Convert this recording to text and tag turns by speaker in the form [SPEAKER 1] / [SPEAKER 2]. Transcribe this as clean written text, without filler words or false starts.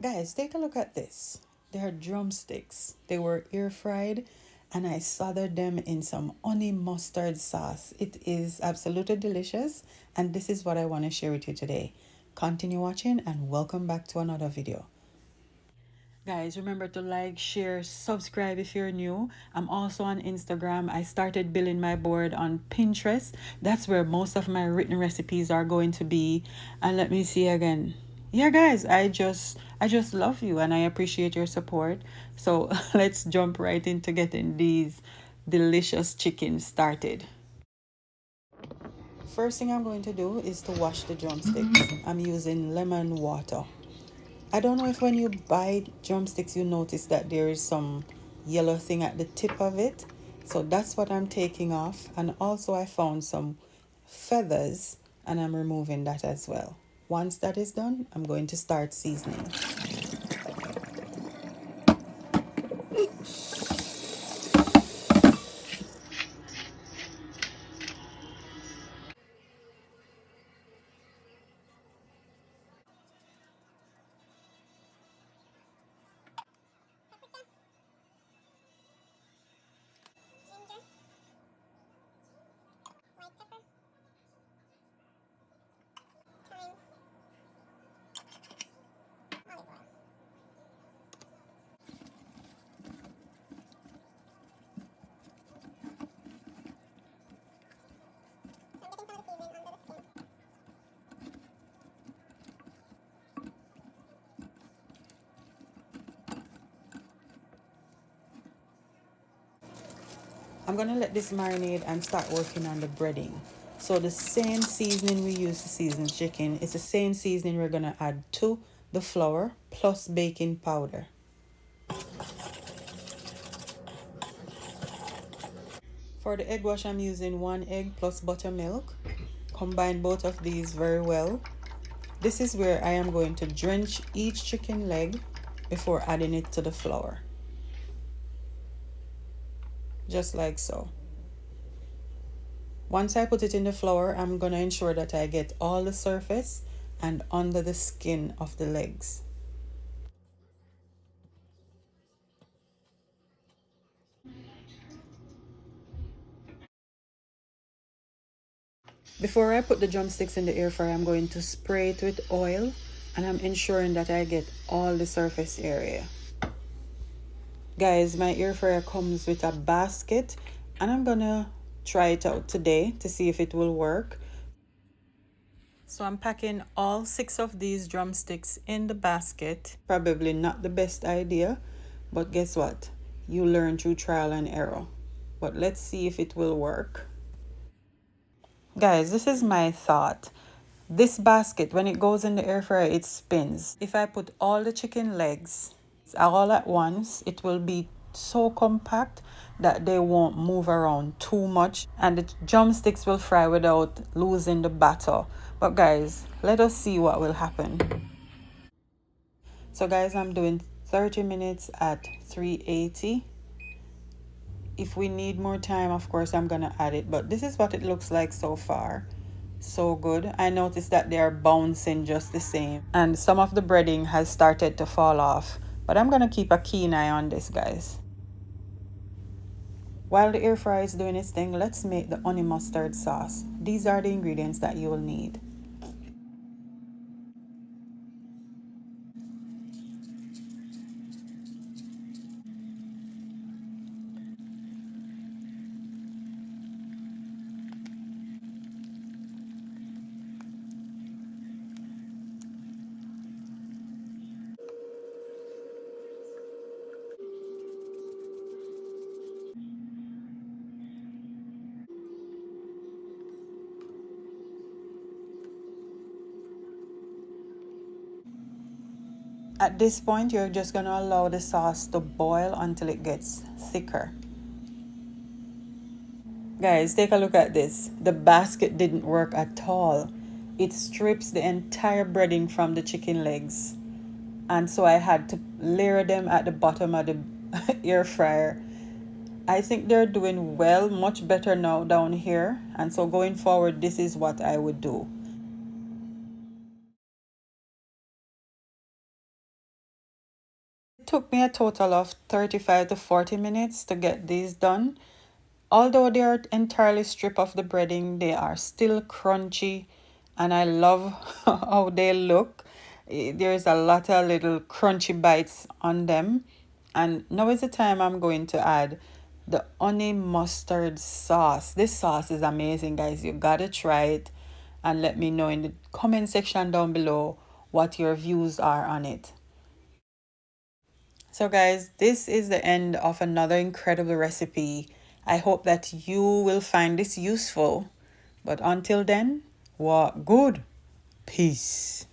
[SPEAKER 1] Guys, take a look at this. They are drumsticks. They were air fried and I slathered them in some honey mustard sauce. It is absolutely delicious and this is what I want to share with you today. Continue watching and welcome back to another video. Guys, remember to like, share, subscribe if you're new. I'm also on Instagram. I started building my board on Pinterest. That's where most of my written recipes are going to be. And let me see again. Yeah, guys, I just love you and I appreciate your support. So let's jump right into getting these delicious chickens started. First thing I'm going to do is to wash the drumsticks. I'm using lemon water. I don't know if when you buy drumsticks you notice that there is some yellow thing at the tip of it. So that's what I'm taking off. And also I found some feathers and I'm removing that as well. Once that is done, I'm going to start seasoning. I'm going to let this marinate and start working on the breading. So the same seasoning we use to season chicken, it's the same seasoning we're going to add to the flour plus baking powder. For the egg wash, I'm using 1 egg plus buttermilk. Combine both of these very well. This is where I am going to drench each chicken leg before adding it to the flour. Just like so. Once I put it in the flour, I'm going to ensure that I get all the surface and under the skin of the legs. Before I put the drumsticks in the air fryer, I'm going to spray it with oil and I'm ensuring that I get all the surface area. Guys, my air fryer comes with a basket and I'm gonna try it out today to see if it will work. So I'm packing all 6 of these drumsticks in the basket. Probably not the best idea, but guess what? You learn through trial and error. But let's see if it will work. Guys, this is my thought. This basket, when it goes in the air fryer, it spins. If I put all the chicken legs all at once, it will be so compact that they won't move around too much and the drumsticks will fry without losing the batter. But guys, let us see what will happen. So guys, I'm doing 30 minutes at 380. If we need more time, of course I'm gonna add it, but this is what it looks like so far. So good. I noticed that they are bouncing just the same and some of the breading has started to fall off, but I'm gonna keep a keen eye on this, guys. While the air fryer is doing its thing, let's make the honey mustard sauce. These are the ingredients that you will need. At this point, you're just going to allow the sauce to boil until it gets thicker. Guys, take a look at this. The basket didn't work at all. It strips the entire breading from the chicken legs. And so I had to layer them at the bottom of the air fryer. I think they're doing well, much better now down here. And so going forward, this is what I would do. It took me a total of 35 to 40 minutes to get these done. Although they are entirely stripped of the breading, they are still crunchy, and I love how they look. There's a lot of little crunchy bites on them. And now is the time I'm going to add the honey mustard sauce. This sauce is amazing, guys. You gotta try it and let me know in the comment section down below what your views are on it. So guys, this is the end of another incredible recipe. I hope that you will find this useful. But until then, what good? Peace.